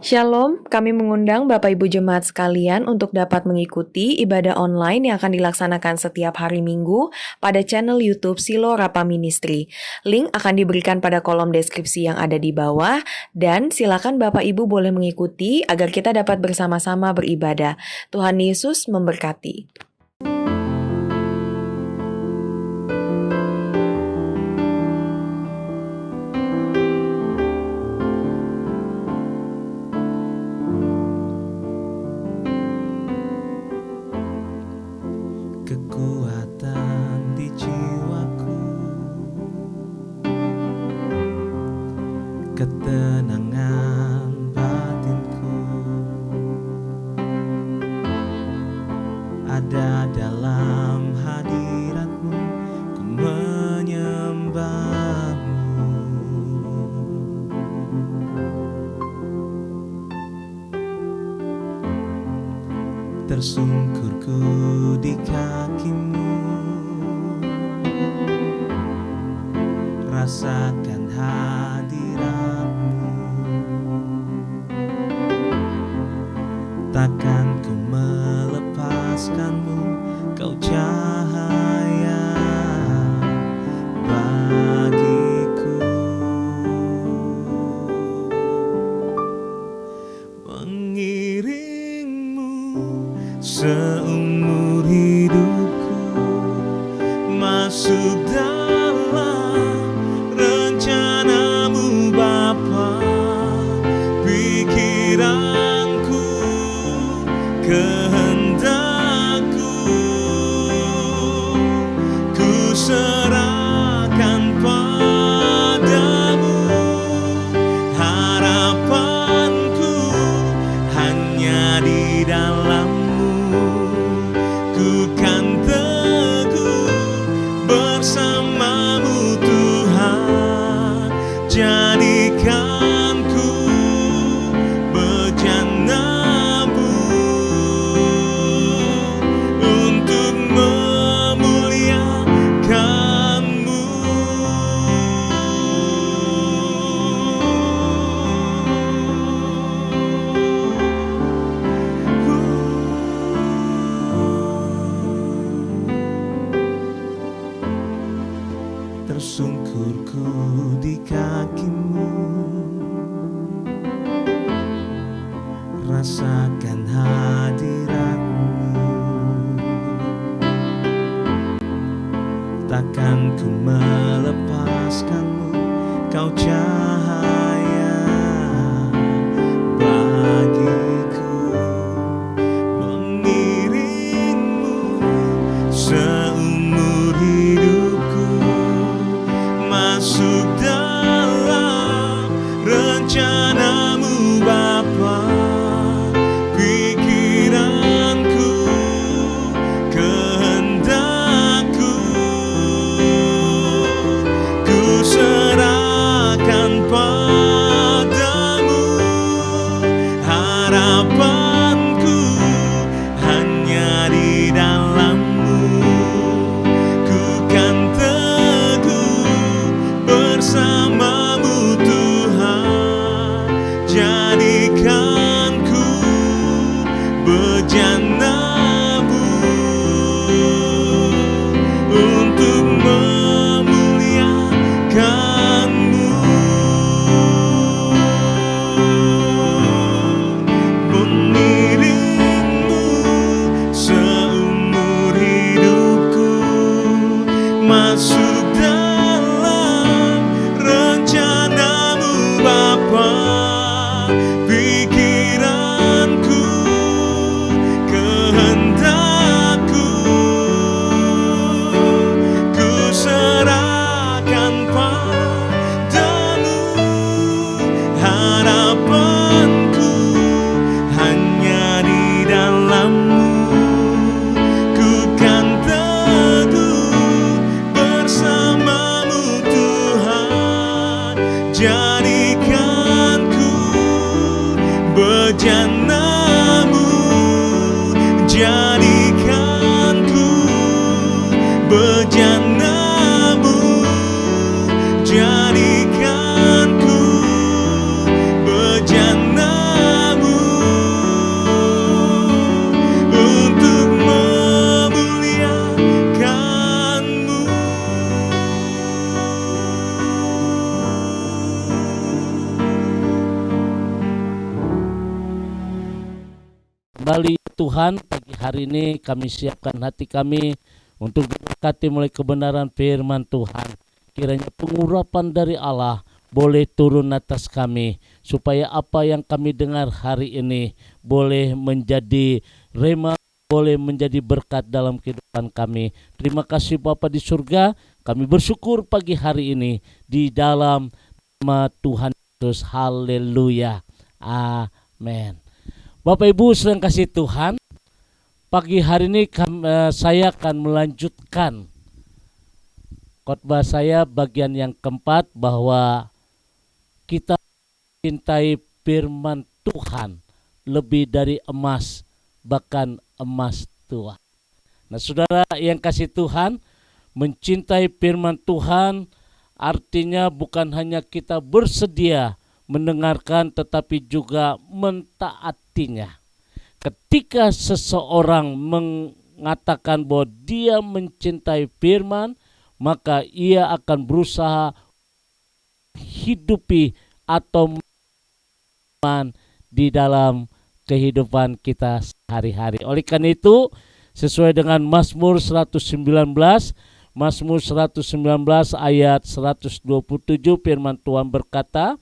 Shalom, kami mengundang Bapak Ibu Jemaat sekalian untuk dapat mengikuti ibadah online yang akan dilaksanakan setiap hari Minggu pada channel YouTube Silo Rapa Ministry. Link akan diberikan pada kolom deskripsi yang ada di bawah dan silakan Bapak Ibu boleh mengikuti agar kita dapat bersama-sama beribadah. Tuhan Yesus memberkati. Kekuatan di jiwaku, ketenangan batinku ada dalam hadirat-Mu, ku menyembah-Mu. Tersungkurku di kaki-Mu, rasakan hadirat-Mu. Takkan ku melepaskan-Mu, Kau cahaya bagiku. Mengiring-Mu seumur hidupku, masuk dalam rencana-Mu Bapa. Pikiranku, kehendakku, ku serahkan padamu. Harapanku hanya di dalam-Mu, ku kan teguh bersama-Mu Tuhan. Jadikanku bejana-Mu untuk memuliakan-Mu. Tersungkurku di kaki-Mu, rasakan hadirat-Mu. Takkan ku melepaskan-Mu, Kau cahaya bagiku. Mengiring-Mu seumur hidupku, masuk dalam rencana-Mu Bapa. Pikiranku, kehendakku, ku serahkan padamu. Harapanku hanya di dalam-Mu, ku kan teguh bersama-Mu Tuhan. Jadikanku bejana-Mu untuk memuliakan-Mu. Mengiring-Mu seumur hidupku, masuk dalam rencana-Mu Bapa. Pikiranku, kehendakku, ku serahkan padamu. Harapanku hanya di dalam-Mu, ku kan teguh bersama-Mu Tuhan. Jadikanku bejana-Mu, jadikanku bejana-Mu, jadikanku bejana kembali Tuhan, pagi hari ini kami siapkan hati kami untuk diberkati mulai kebenaran firman Tuhan. Kiranya pengurapan dari Allah boleh turun atas kami, supaya apa yang kami dengar hari ini boleh menjadi rema, boleh menjadi berkat dalam kehidupan kami. Terima kasih Bapa di surga, kami bersyukur pagi hari ini di dalam nama Tuhan Yesus. Haleluya. Amin. Bapak Ibu sedang kasih Tuhan, pagi hari ini saya akan melanjutkan khotbah saya bagian yang keempat, bahwa kita cintai firman Tuhan lebih dari emas, bahkan emas tua. Nah saudara yang kasih Tuhan, mencintai firman Tuhan artinya bukan hanya kita bersedia mendengarkan, tetapi juga mentaatinya. Ketika seseorang mengatakan bahwa dia mencintai firman, maka ia akan berusaha hidupi atau di dalam kehidupan kita sehari-hari. Oleh karena itu, sesuai dengan Mazmur 119 ayat 127, firman Tuhan berkata,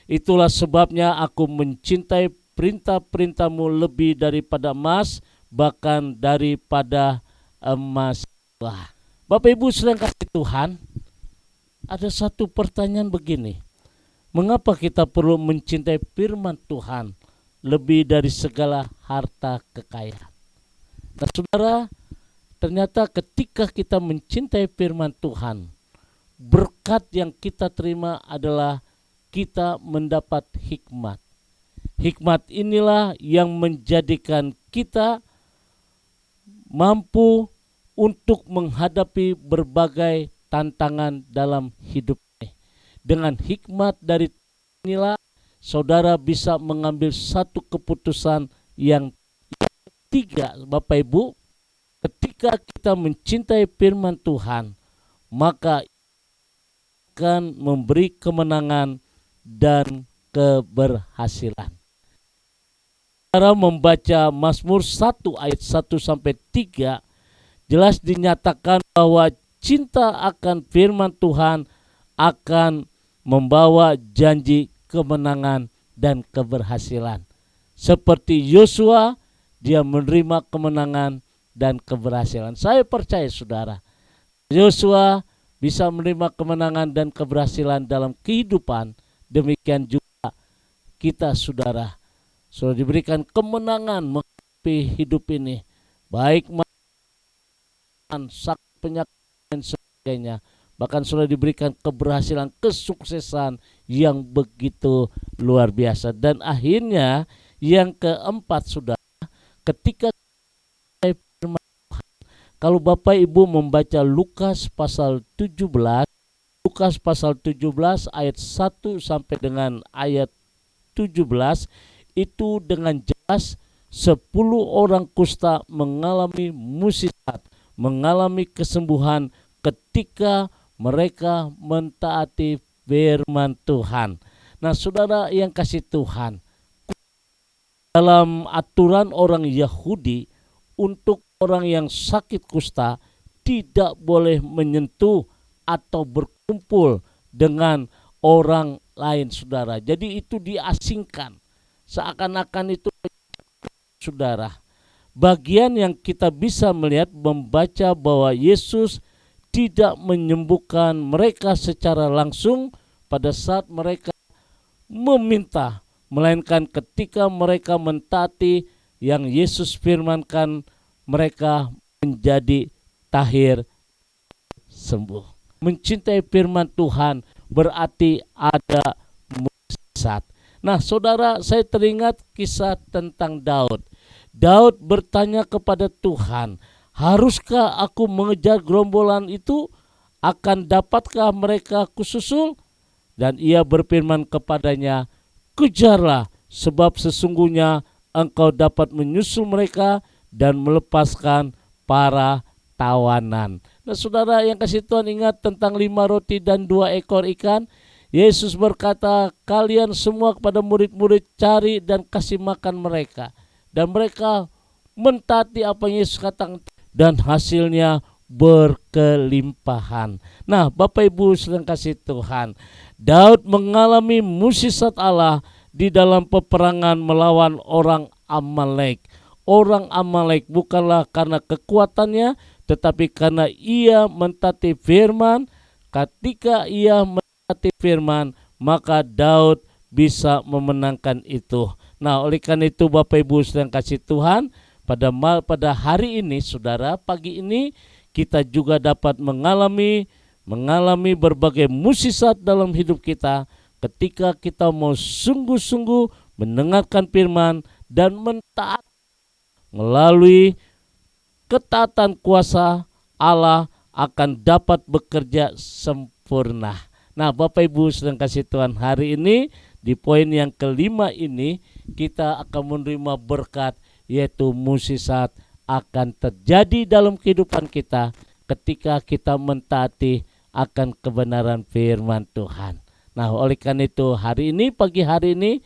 itulah sebabnya aku mencintai perintah-perintahmu lebih daripada emas, bahkan daripada emas. Wah, Bapak Ibu sedang kasih Tuhan, ada satu pertanyaan begini. Mengapa kita perlu mencintai firman Tuhan lebih dari segala harta kekayaan? Nah saudara, ternyata ketika kita mencintai firman Tuhan, berkat yang kita terima adalah kita mendapat hikmat. Hikmat inilah yang menjadikan kita mampu untuk menghadapi berbagai tantangan dalam hidup ini. Dengan hikmat dari inilah saudara bisa mengambil satu keputusan yang ketiga, Bapak Ibu. Ketika kita mencintai firman Tuhan, maka akan memberi kemenangan dan keberhasilan. Saudara membaca Mazmur 1 ayat 1 sampai 3, jelas dinyatakan bahwa cinta akan firman Tuhan akan membawa janji kemenangan dan keberhasilan. Seperti Yosua, dia menerima kemenangan dan keberhasilan. Saya percaya saudara, Yosua bisa menerima kemenangan dan keberhasilan dalam kehidupan. Demikian juga kita saudara, sudah diberikan kemenangan menghadapi hidup ini, baik sakit, penyakit dan sebagainya. Bahkan sudah diberikan keberhasilan, kesuksesan yang begitu luar biasa. Dan akhirnya yang keempat saudara, ketika kalau Bapak Ibu membaca Lukas pasal 17 ayat 1 sampai dengan ayat 17, itu dengan jelas 10 orang kusta mengalami mukjizat, mengalami kesembuhan ketika mereka mentaati firman Tuhan. Nah saudara yang kasih Tuhan, dalam aturan orang Yahudi, untuk orang yang sakit kusta tidak boleh menyentuh atau berkumpul dengan orang lain saudara. Jadi itu diasingkan, seakan-akan itu saudara. Bagian yang kita bisa melihat membaca bahwa Yesus tidak menyembuhkan mereka secara langsung pada saat mereka meminta, melainkan ketika mereka mentaati yang Yesus firmankan, mereka menjadi tahir sembuh. Mencintai firman Tuhan berarti ada mukjizat. Nah saudara, saya teringat kisah tentang Daud. Daud bertanya kepada Tuhan, haruskah aku mengejar gerombolan itu? Akan dapatkah mereka kususul? Dan ia berfirman kepadanya, kejarlah, sebab sesungguhnya engkau dapat menyusul mereka dan melepaskan para tawanan. Nah saudara yang kasih Tuhan, ingat tentang 5 roti dan 2 ekor ikan. Yesus berkata, kalian semua kepada murid-murid cari dan kasih makan mereka. Dan mereka mentaati apa yang Yesus katakan, dan hasilnya berkelimpahan. Nah, Bapak Ibu sedang kasih Tuhan, Daud mengalami mukjizat Allah di dalam peperangan melawan orang Amalek. Orang Amalek bukanlah karena kekuatannya, tetapi karena ia mentaati firman. Ketika ia mentaati firman, maka Daud bisa memenangkan itu. Nah, oleh karena itu Bapak Ibu sedang kasih Tuhan, pada hari ini, saudara, pagi ini kita juga dapat mengalami berbagai mukjizat dalam hidup kita ketika kita mau sungguh-sungguh mendengarkan firman dan mentaati. Melalui ketaatan kuasa Allah akan dapat bekerja sempurna. Nah, Bapak Ibu sedang kasih Tuhan, hari ini di poin yang kelima ini kita akan menerima berkat, yaitu mukjizat akan terjadi dalam kehidupan kita ketika kita mentaati akan kebenaran firman Tuhan. Nah, oleh karena itu pagi hari ini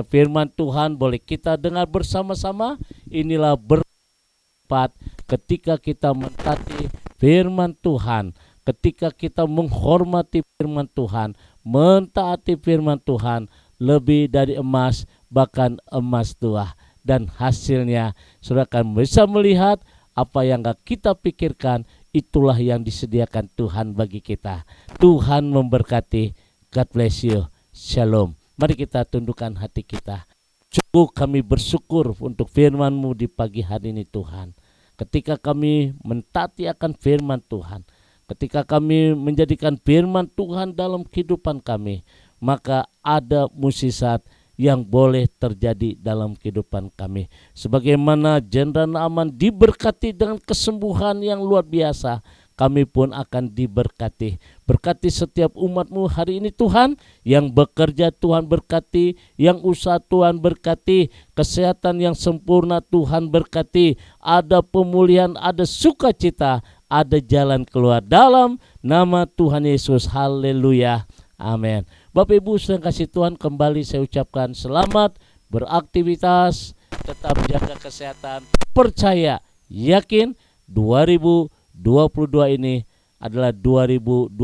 firman Tuhan boleh kita dengar bersama-sama. Inilah berkat ketika kita mentaati firman Tuhan, ketika kita menghormati firman Tuhan, mentaati firman Tuhan lebih dari emas, bahkan emas tua. Dan hasilnya saudara akan bisa melihat apa yang gak kita pikirkan, itulah yang disediakan Tuhan bagi kita. Tuhan memberkati. God bless you. Shalom. Mari kita tundukkan hati kita. Sungguh kami bersyukur untuk firman-Mu di pagi hari ini Tuhan. Ketika kami mentaati akan firman Tuhan, ketika kami menjadikan firman Tuhan dalam kehidupan kami, maka ada mukjizat yang boleh terjadi dalam kehidupan kami. Sebagaimana Jenderal Naaman diberkati dengan kesembuhan yang luar biasa, kami pun akan diberkati. Berkati setiap umat-Mu hari ini Tuhan, yang bekerja Tuhan berkati, yang usaha Tuhan berkati, kesehatan yang sempurna Tuhan berkati, ada pemulihan, ada sukacita, ada jalan keluar dalam nama Tuhan Yesus. Haleluya. Amin. Bapak Ibu sedang kasih Tuhan, kembali saya ucapkan selamat beraktivitas, tetap jaga kesehatan, percaya, yakin 2022 ini adalah 2022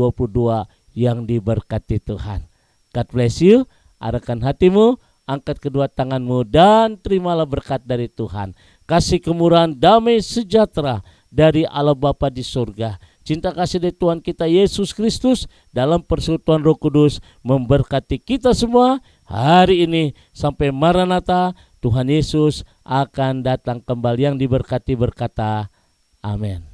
yang diberkati Tuhan. God bless you. Arahkan hatimu, angkat kedua tanganmu, dan terimalah berkat dari Tuhan. Kasih kemurahan, damai sejahtera dari Allah Bapa di surga, cinta kasih dari Tuhan kita Yesus Kristus dalam persekutuan Roh Kudus memberkati kita semua hari ini sampai Maranatha. Tuhan Yesus akan datang kembali. Yang diberkati berkata amin.